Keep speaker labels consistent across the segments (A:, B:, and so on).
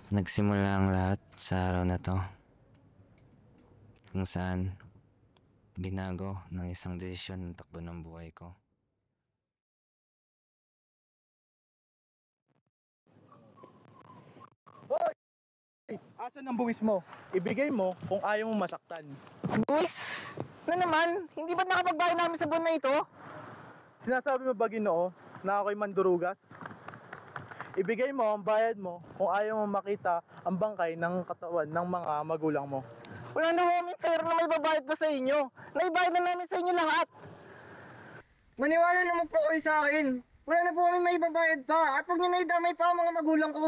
A: Nagsimula ang lahat sa araw na 'to, kung saan binago ng isang desisyon ang takbo ng buhay ko.
B: Hoy! Asan ang buwis mo? Ibigay mo kung ayaw mo masaktan.
C: Buwis? Na naman? Hindi ba't nakapagbayad namin sa buwan na ito?
B: Sinasabi mo ba, Ginoo, na ako'y mandurugas? Ibigay mo ang bayad mo kung ayaw mo makita ang bangkay ng katawan ng mga magulang mo.
C: Wala na kami pera na may babayad pa sa inyo. Naibayad na namin sa inyo lahat. Maniwala naman po kayo sa akin. Wala na po kami may babayad pa. At huwag niyo na idamay pa ang mga magulang ko.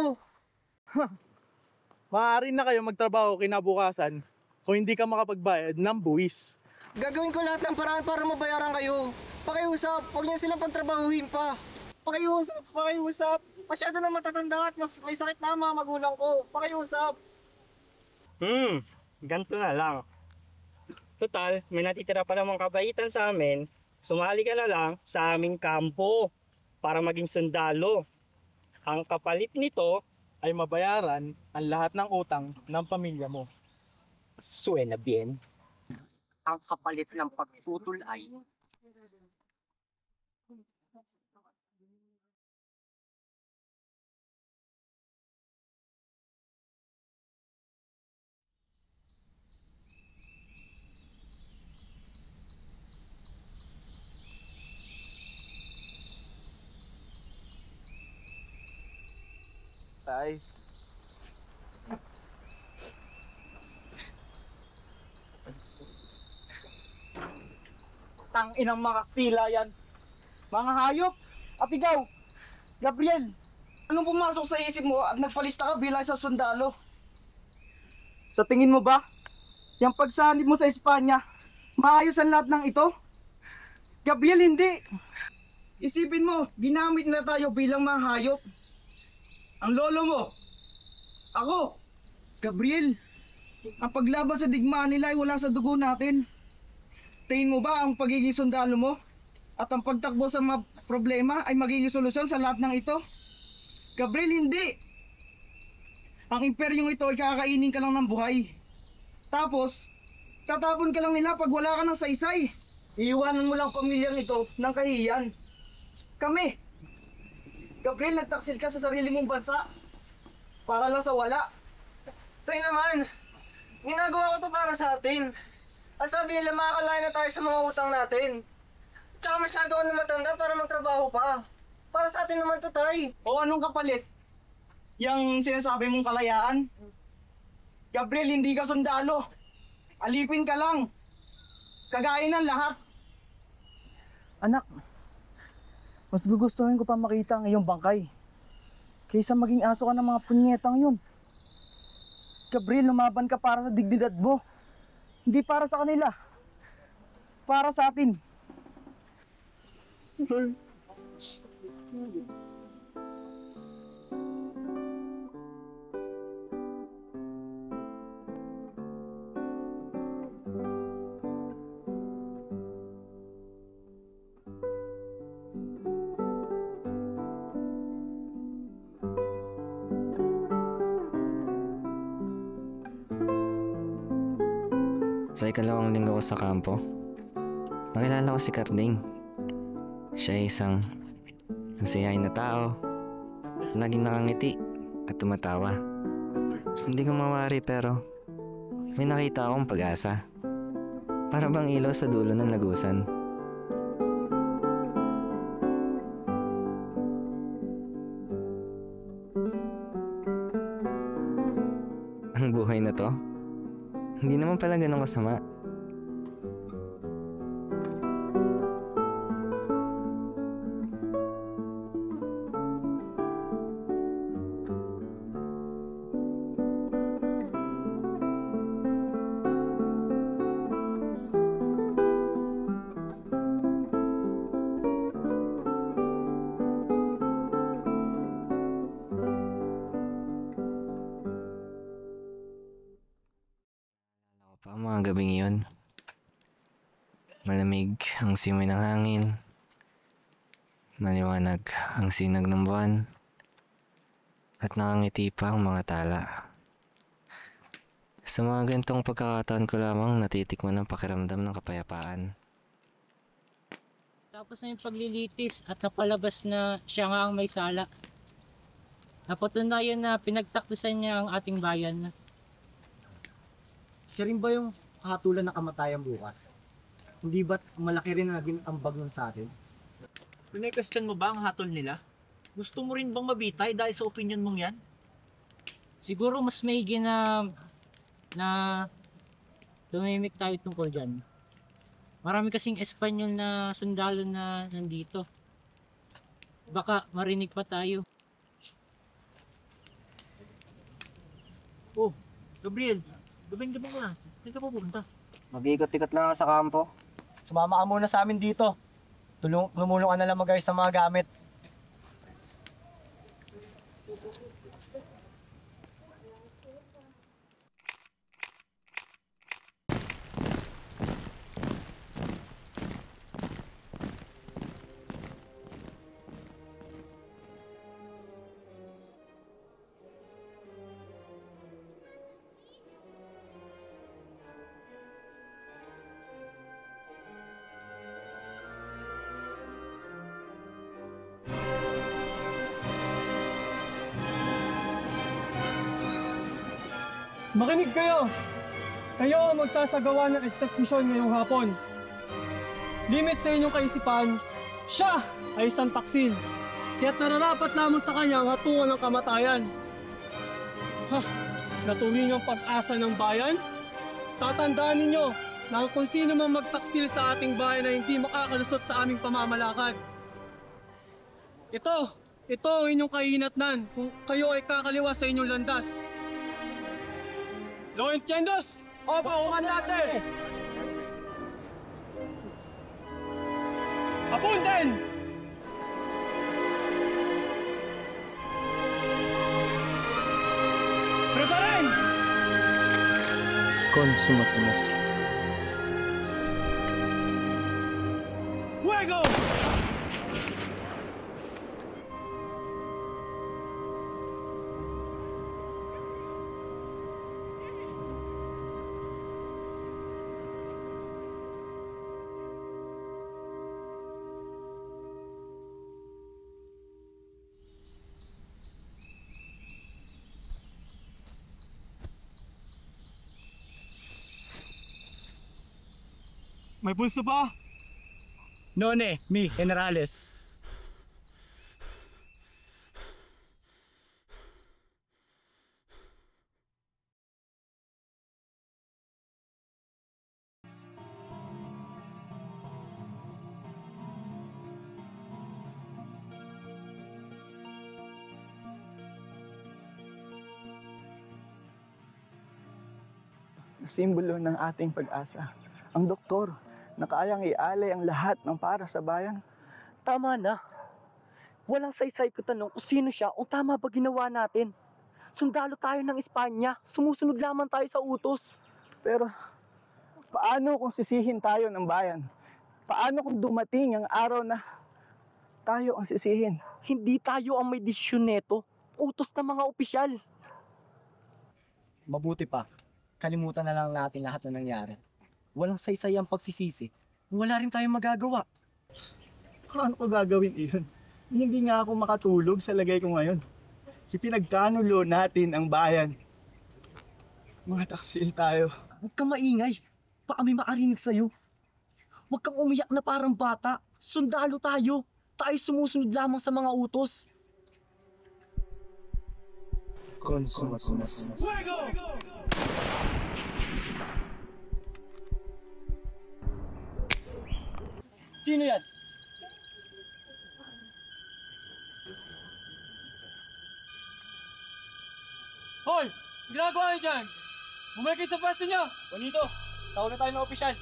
B: Maaari na kayo magtrabaho kinabukasan kung hindi ka makapagbayad ng buwis.
C: Gagawin ko lahat ng paraan para mabayaran kayo. Pakiusap, huwag niyo silang pantrabahuhin pa. Pakiusap, pakiusap. Masyado na matatanda at mas may sakit na ang mga magulang ko. Pakiusap.
D: Ganito na lang. Total, may natitira pa namang kabaitan sa amin. Sumali ka na lang sa aming kampo para maging sundalo. Ang kapalit nito,
B: Ay mabayaran ang lahat ng utang ng pamilya mo.
D: suena bien. Ang kapalit ng pagtutol ay
B: Tay.
C: Tang inang mga Kastila yan. Mga hayop. At ikaw, Gabriel, anong pumasok sa isip mo at nagpalista ka bilang isang sundalo? Sa tingin mo ba, yung pagsanib mo sa Espanya, maayos ang lahat ng ito? Gabriel, hindi. Isipin mo, ginamit na tayo bilang mga hayop. Ang lolo mo, ako, Gabriel, ang paglaban sa digmaan nila ay wala sa dugo natin. Tingin mo ba ang pagiging sundalo mo at ang pagtakbo sa mga problema ay magiging solusyon sa lahat ng ito? Gabriel, hindi. Ang imperyong ito ay kakainin ka lang ng buhay. Tapos, tatapon ka lang nila pag wala ka ng saysay. Iiwanan mo lang pamilyang ito ng kahihiyan. Kami, Gabriel, nagtaksil ka sa sarili mong bansa para lang sa wala. Tayo naman, ginagawa ko to para sa atin. Ang sabi nila, makakalain na tayo sa mga utang natin. Tsaka masyado ka na matanda para magtrabaho pa. Para sa atin naman to, tay. O anong kapalit? Yang sinasabi mong kalayaan? Gabriel, hindi ka sundalo. Alipin ka lang. Kagaya ng lahat.
E: Anak, mas gugustuhin ko pa makita ang iyong bangkay kaysa maging aso ka ng mga punyetang yun. Gabriel, lumaban ka para sa dignidad mo. Hindi para sa kanila. Para sa atin.
A: Sa ikalawang linggo ko sa kampo, nakilala ko si Carding. Siya ay isang masiyahin na tao, laging nakangiti at tumatawa. Hindi ko mawari pero may nakita akong pag-asa. Para bang ilaw sa dulo ng lagusan. Ang buhay na to, hindi naman pala ganun kasama. Pa ang mga gabing iyon. Malamig ang simoy ng hangin. Maliwanag ang sinag ng buwan. at nakangiti pa ang mga tala. Sa mga gantong pagkakataon ko lamang natitikman ang pakiramdam ng kapayapaan.
F: Tapos na yung paglilitis at napalabas na siya nga ang may sala. Napatunayan na pinagtaktisan niya ang ating bayan.
C: Siya rin ba yung hatulan ng kamatayan bukas? Hindi ba't malaki rin na naging ambag nun sa atin?
G: Pinay-question mo ba ang hatol nila? Gusto mo rin bang mabitay dahil sa opinion mong yan?
F: Siguro mas maigi na tumimik tayo tungkol dyan. Marami kasing Espanyol na sundalo na nandito. Baka marinig pa tayo.
G: Oh, Gabriel, gabing-gabing na. Saan ka pupunta?
C: Mag-ikot-ikot lang ako sa kampo. Sumama ka muna sa amin dito. Tumulong ka na lang mag-ayos ng mga gamit.
H: Makinig kayo! Kayo ang magsasagawa ng eksekusyon ngayong hapon. Limit sa inyong kaisipan, siya ay isang taksil. Kaya't nararapat lamang sa kanya ang hatungan ng kamatayan. Natuloy niyong pag-asa ng bayan? Tatandaan ninyo na kung sino man magtaksil sa ating bayan na hindi makakalusot sa aming pamamalakad. Ito ang inyong kahinatnan kung kayo ay kakaliwa sa inyong landas. Lo entiendes? Opo, comandante! Apunten! Preparen!
E: Consumatus.
H: Fuego! May pulso pa?
C: None, mi, generales.
E: Simbolo ng ating pag-asa. Ang doktor na kayang ialay ang lahat ng para sa bayan.
C: Tama na. Walang saysay ko tanong kung sino siya o tama ba ginawa natin. Sundalo tayo ng Espanya. Sumusunod lamang tayo sa utos.
E: Pero paano kung sisihin tayo ng bayan? Paano kung dumating ang araw na tayo ang sisihin?
C: Hindi tayo ang may desisyon neto. Utos ng mga opisyal. Mabuti pa. Kalimutan na lang natin lahat na nangyari. Walang saysay ang pagsisisi. Wala rin tayong magagawa.
E: Paano ko gagawin iyon? Hindi nga ako makatulog sa lagay ko ngayon. Ipinagkanulo natin ang bayan. Mga taksil tayo.
C: Huwag kang maingay. Baka may makarinig sa'yo. Huwag kang umiyak na parang bata. Sundalo tayo. Tayo sumusunod lamang sa mga utos.
E: Consumatus.
C: Sino yan?
H: Hoy! Ginagawa niyo dyan! Bumalik kayo sa pwesto niyo!
C: Juanito, tawag na tayo ng opisyal.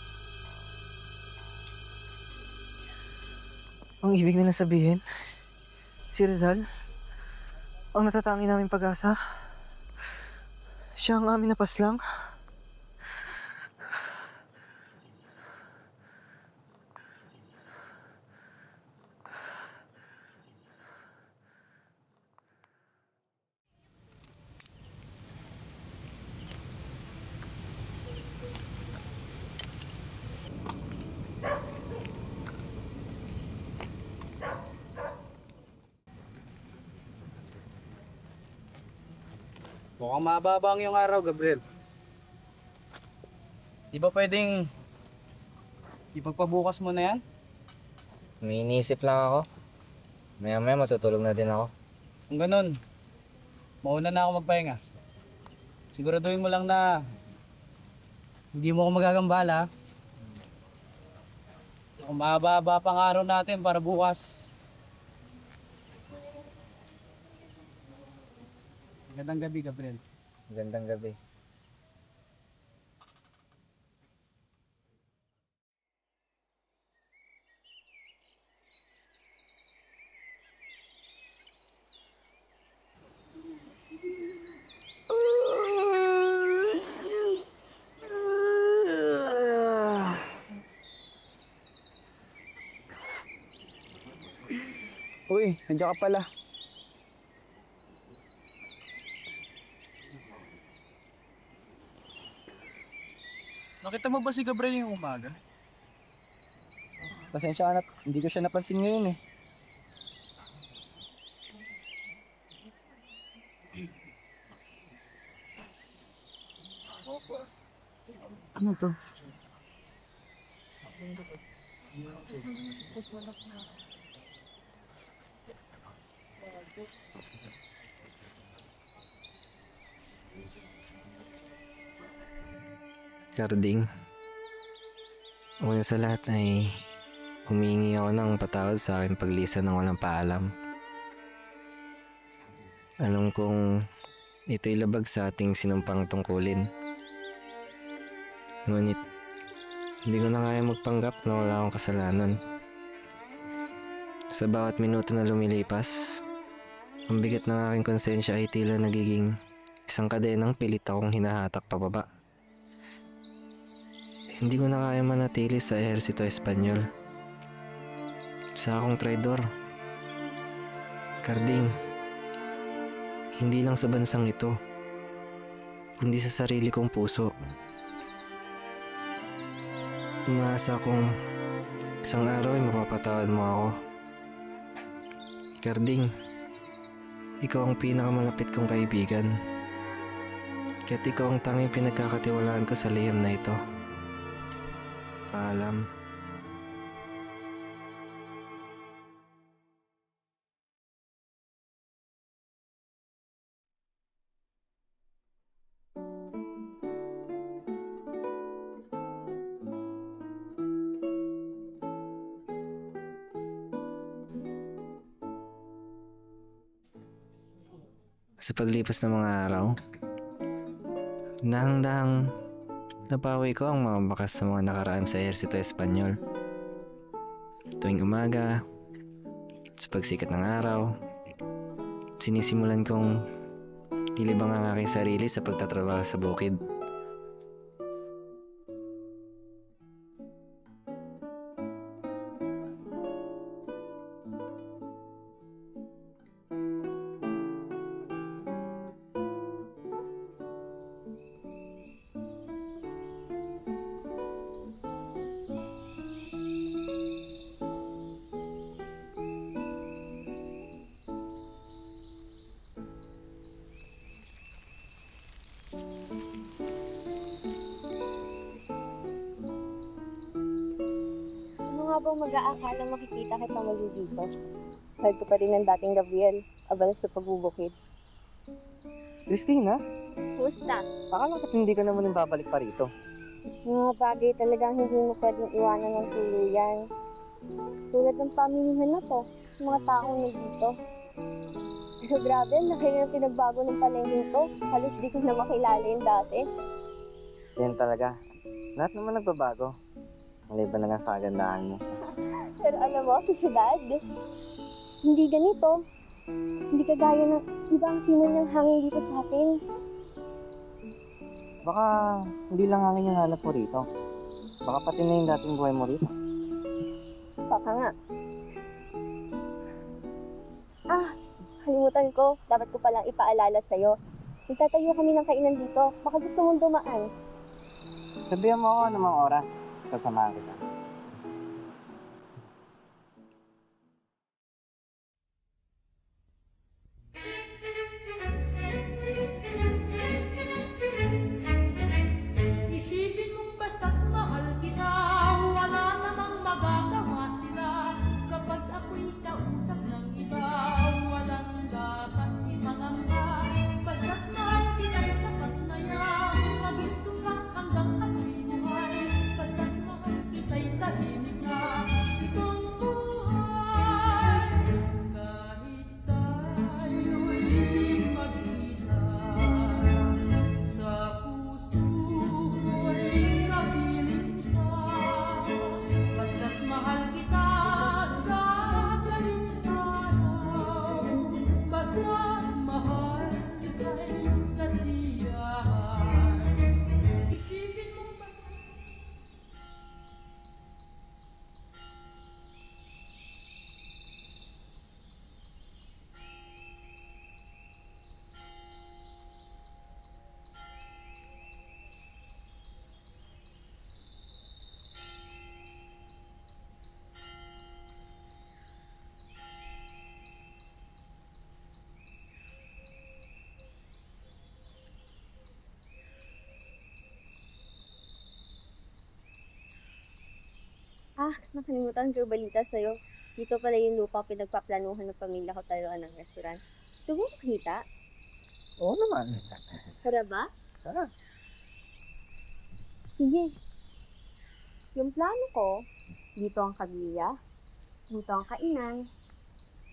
E: Ang ibig nila sabihin, si Rizal, ang natatangi namin pag-asa, siya ang amin napaslang. Mukhang mababa ang iyong araw, Gabriel. Di ba pwedeng ipagpabukas mo na yan?
A: May iniisip lang ako. Maya-maya matutulog na din ako.
E: Kung ganun, mauna na ako magpahinga. Siguraduhin mo lang na hindi mo ako magagambala. Kung mahaba pang araw natin para bukas. Magandang gabi, Gabriel.
A: Magandang gabi.
E: Uy, nandiyan ka pala. Nakita mo ba si Gabriel yung umaga?
A: Pasensya ka na, hindi ko siya napansin ngayon eh.
E: Ano to?
A: Karding, una sa lahat ay humingi ako ng patawad sa aking paglisan ng walang paalam. Alam kong ito'y labag sa ating sinumpang tungkulin. Ngunit, hindi ko na kaya magpanggap na wala akong kasalanan. Sa bawat minuto na lumilipas, ang bigat ng aking konsensya ay tila nagiging isang kadenang pilit akong hinahatak pababa. Hindi ko na kaya manatili sa ehersito Espanyol. Sa akong traidor. Karding, hindi lang sa bansang ito, kundi sa sarili kong puso. Umaasa kong isang araw ay mapapatawad mo ako. Karding, ikaw ang pinakamalapit kong kaibigan. Kaya't ikaw ang tanging pinagkakatiwalaan ko sa liham na ito. Paalam. Sa paglipas ng mga araw, dahang-dahang napawi ko ang mga bakas sa mga nakaraan sa ehersito Espanyol. Tuwing umaga, sa pagsikat ng araw, sinisimulan kong ilibang ang aking sarili sa pagtatrabaho sa bukid.
I: Habang mag-aakala makikita kita muli dito. Kahit ko pa rin ang dating Gabriel, abala sa pagbubukid.
E: Christina,
I: Kumusta?
E: akala ko't hindi ka naman yung babalik pa rito.
I: Yung mga bagay talagang hindi mo pwedeng iwanan ng tuluyan. Tulad ng pamilihan na to, yung mga taong nandito. Pero grabe, laki na pinagbago ng palengke to. Halos di ko na makilala yung dati.
A: Yan talaga. Lahat naman nagbabago. Maliban na lang sa kagandahan mo.
I: Pero alam mo, si Dad, hindi ganito. Hindi kagaya ng ibang simoy ng hangin dito sa atin.
E: Baka hindi lang hangin yung hanap mo rito. Baka pati na yung dating buhay mo rito.
I: Baka nga. Kalimutan ko. Dapat ko palang ipaalala sa'yo. Nagtatayo kami ng kainan dito. Baka gusto mong dumaan.
E: Sabihan mo ako anumang oras. Kasamahan kita.
I: nakalimutan ko yung balita sa'yo. Dito pala yung lupa pinagpaplanuhan ng pamilya ko tayuan ng restaurant. Gusto mo makita?
E: Oo naman.
I: Tara ba?
E: Tara.
I: Sige. Yung plano ko, dito ang kabilya, dito ang kainan,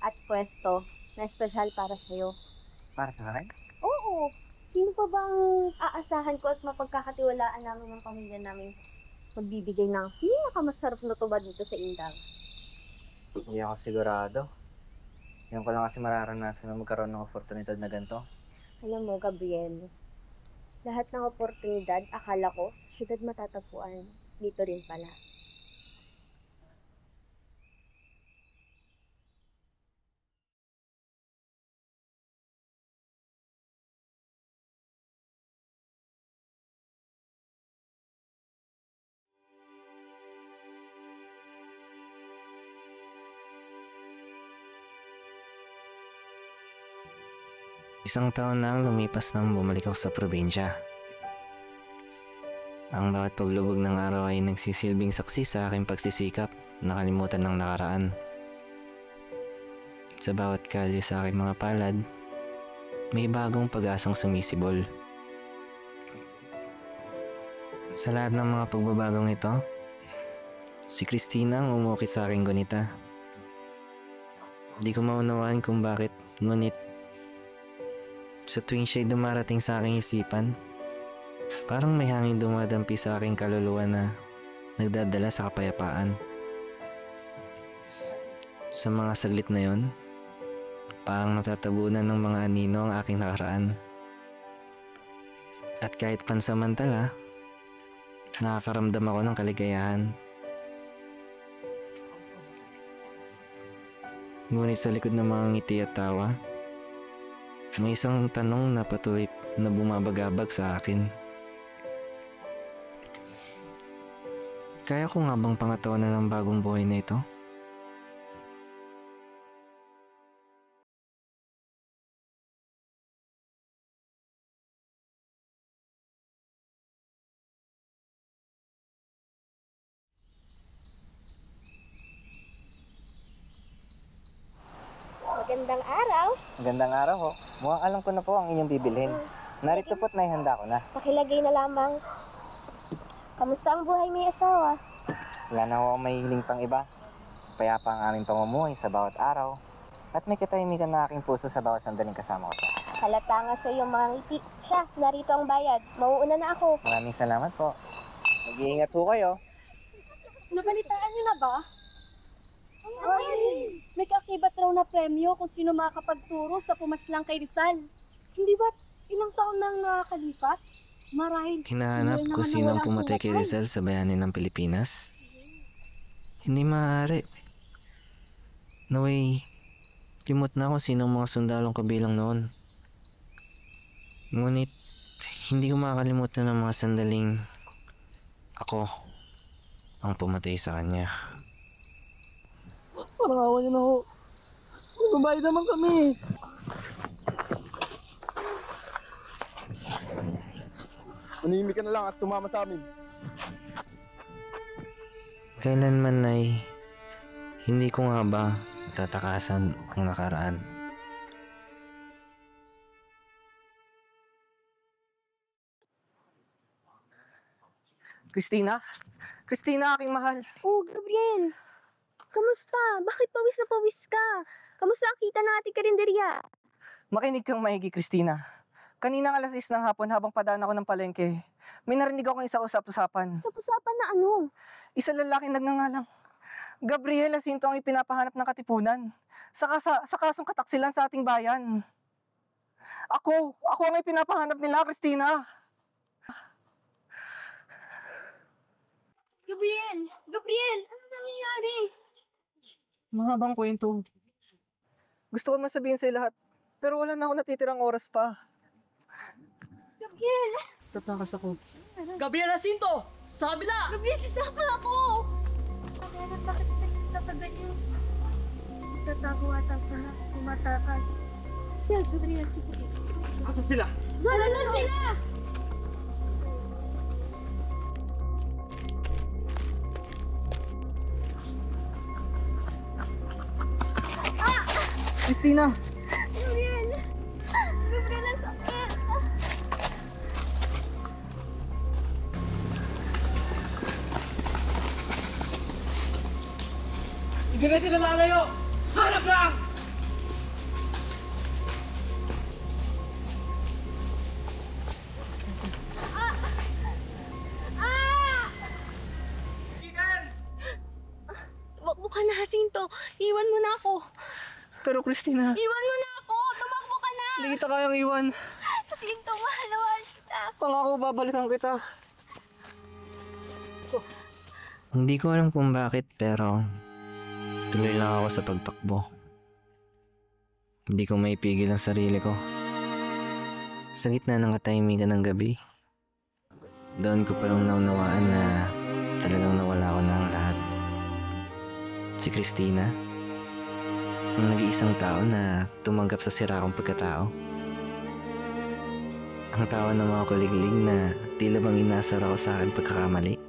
I: at pwesto na espesyal para sa'yo.
E: Para sa akin?
I: Oo! Sino pa bang aasahan ko at mapagkakatiwalaan namin ng pamilya namin magbibigay ng pinakamasarap na tubad dito sa Indang?
A: Hindi ako sigurado. Yan ko lang kasi mararanasan na magkaroon ng oportunidad na ganito.
I: Alam mo, Gabriel, lahat ng oportunidad, akala ko, sa syudad matatagpuan. Dito rin pala.
A: Isang taon na ang lumipas nang bumalik ako sa probinsya. Ang bawat paglubog ng araw ay nagsisilbing saksi sa aking pagsisikap, nakalimutan ng nakaraan. Sa bawat kalye sa aking mga palad, may bagong pag-asang sumisibol. Sa lahat ng mga pagbabagong ito, si Christina ang umukit sa aking gunita. Hindi ko maunawaan kung bakit, ngunit sa tuwing siya'y dumarating sa aking isipan, parang may hangin dumadampi sa aking kaluluwa na nagdadala sa kapayapaan. Sa mga saglit na yon, parang natatabunan ng mga anino ang aking nakaraan. At kahit pansamantala, nakakaramdam ako ng kaligayahan. Ngunit sa likod ng mga ngiti at tawa, may isang tanong na patuloy na bumabagabag sa akin. Kaya ko nga bang pangatawanan ng bagong buhay na ito?
I: Magandang araw!
A: Magandang araw ho. Mukhang alam ko na po ang inyong bibilhin. Narito po't naihanda ko na.
I: Pakilagay na lamang. Kamusta ang buhay may asawa?
A: Wala na ho may hiling pang iba. Payapa ang aming pamumuhay sa bawat araw. At may katahimikan na aking puso sa bawat sandaling kasama ko pa.
I: Halata nga sa iyong mga ngiti. Siya, narito ang bayad. Mauuna na ako.
A: Maraming salamat po. Mag-iingat po kayo.
J: Nabalitaan niyo na ba? Ay, may kaakibat raw na premyo kung sino makakapagturo sa pumaslang kay Rizal. Hindi ba ilang taon nang nakakalipas? Marahil
A: Hinahanap ko sino ang pumatay kay Rizal sa bayani ng Pilipinas? Hindi maaari. Naway, limot na kung sino ang mga sundalong kabilang noon. Ngunit, hindi ko makakalimutan ng mga sandaling ako ang pumatay sa kanya.
E: Parang awa niyo na ho. Magbabayad naman kami.
B: Manimik ka na lang at sumama sa amin.
A: Kailanman ay hindi ko nga ba tatakasan ang nakaraan.
E: Christina? Christina, aking mahal.
I: Oh, Gabriel! Kamusta? Bakit pawis na pawis ka? Kamusta ang kita ng ating karinderya?
E: Makinig kang maigi, Christina. Kaninang alas 6 ng hapon habang padaan ako ng palengke, may narinig akong isa usap-usapan.
I: Usap-usapan na ano?
E: Isa lalaking nagngangalang Gabriel Jacinto ang ipinapahanap ng katipunan. Sa kasong kataksilan sa ating bayan. Ako ang ipinapahanap nila, Christina.
J: Gabriel! Gabriel! Ano nangyayari?
E: Mahabang kwento. Gusto ko masabihin sa lahat, pero wala na ako natitirang oras pa.
J: Gabriel!
E: Tatakas ako.
J: Gabriel Jacinto! Sa kabila! Gabriel, sisapal ako!
I: Bakit nagtatagal yun? Tatago ata sa tumatakas. Siya, Gabriel, sige.
G: Asa sila?
J: Nalala sila!
C: Christina!
I: Gabriel! Gabriel, ang sakit!
H: Hindi na sila lalayo! Hanap lang!
I: Tumakbo ka na, Jacinto. Iwan mo na ako.
C: Pero Christina,
I: Iwan mo na ako. Tumakbo ka na.
C: hindi kita kayang iwan.
I: Jacinto, mahal na mahal kita.
C: Pangako, babalikan kita.
A: Hindi ko alam kung bakit pero tuloy lang ako sa pagtakbo. Hindi ko maipigil ang sarili ko. Sa gitna ng katahimikan ng gabi, doon ko palang naunawaan na talagang nawala ko na ang lahat. Si Christina, ang nag-iisang tao na tumanggap sa sira kong pagkatao. Ang tawa ng mga kuliglig na tila bang inasar ako sa akin pagkakamali.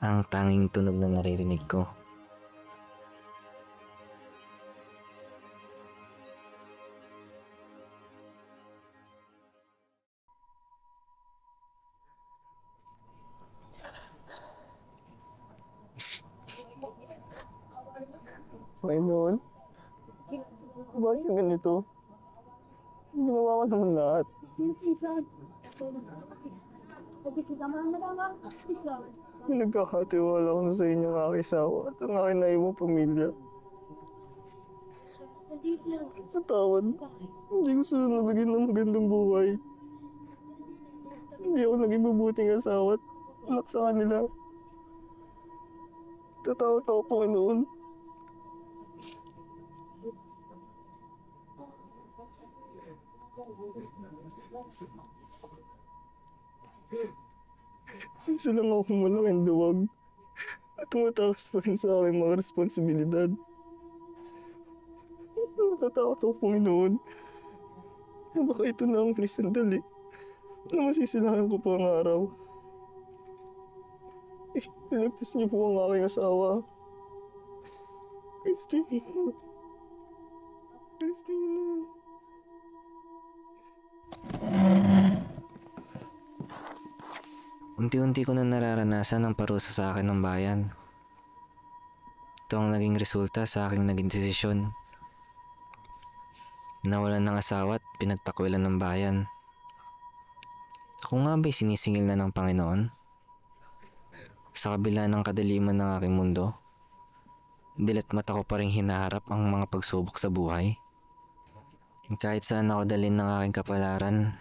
A: Ang tanging tunog na naririnig ko.
B: Panginoon, bakit yung ganito? Ginawa ko naman lahat. Pinagkakatiwala ko na sa inyo ang aking asawa at ang aking naiwang pamilya. Patawad, hindi ko sila nabigyan ng magandang buhay. Hindi ako naging mabuting asawa at anak sa kanila. Tatawad ako, Panginoon. Isa lang akong malaking duwag at tumatakas pa rin sa aking mga responsibilidad. Natatakot ako, Panginoon. Baka ito na ang huling sandali na masisilahan ko pa ang araw. Iligtas niyo po ang aking asawa. Christina. Christina.
A: Unti-unti ko na nararanasan ang parusa sa akin ng bayan. Ito ang naging resulta sa aking naging desisyon. Nawalan ng asawa at pinagtakwilan ng bayan. Ako nga ba'y sinisingil na ng Panginoon? Sa kabila ng kadaliman ng aking mundo, dilat mata ko pa rin hinaharap ang mga pagsubok sa buhay. Kahit saan ako dalhin ng aking kapalaran,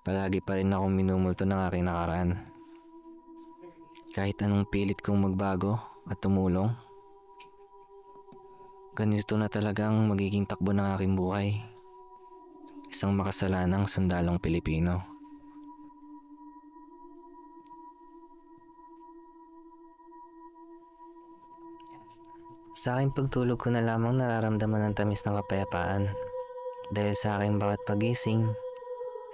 A: palagi pa rin akong minumulto ng aking nakaraan. Kahit anong pilit kong magbago at tumulong, ganito na talaga ang magiging takbo ng aking buhay. Isang makasalanang sundalong Pilipino. Sa aking pagtulog ko na lamang nararamdaman ang tamis ng kapayapaan. Dahil sa aking bawat pagising,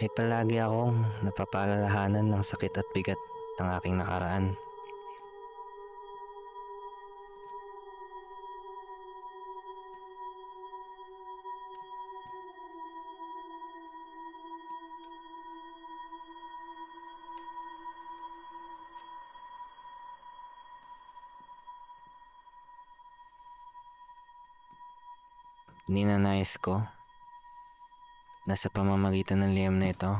A: ay palagi akong napapaalalahanan ng sakit at bigat ng aking nakaraan. Ninanais ko na sa pamamagitan ng liham na ito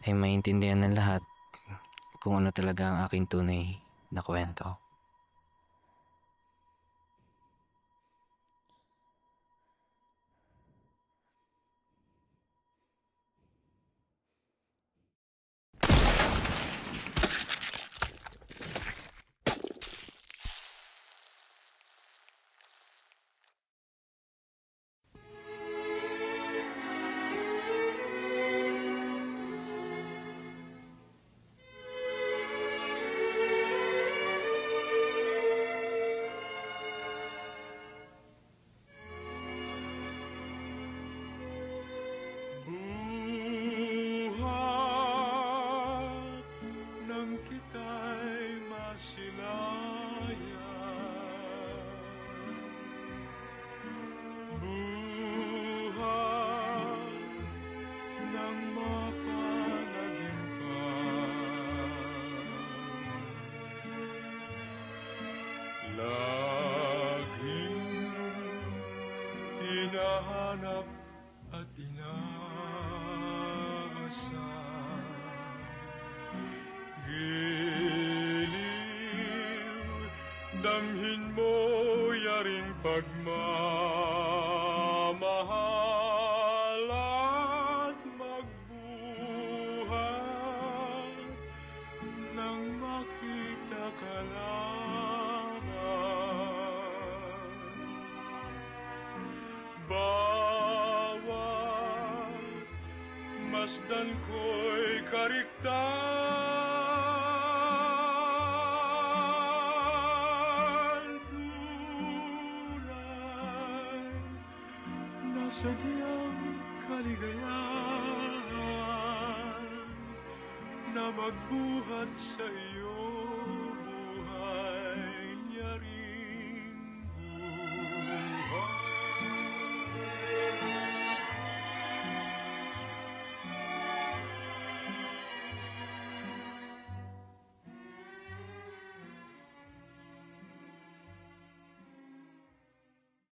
A: ay maintindihan ng lahat kung ano talaga ang aking tunay na kwento.
K: Damhin mo yaring pagmamahal at magbuhat nang makita ka naman. Bawat masdan ko'y kariktan, tunay na sadyang kaligayahan na magbuhat sa iyo.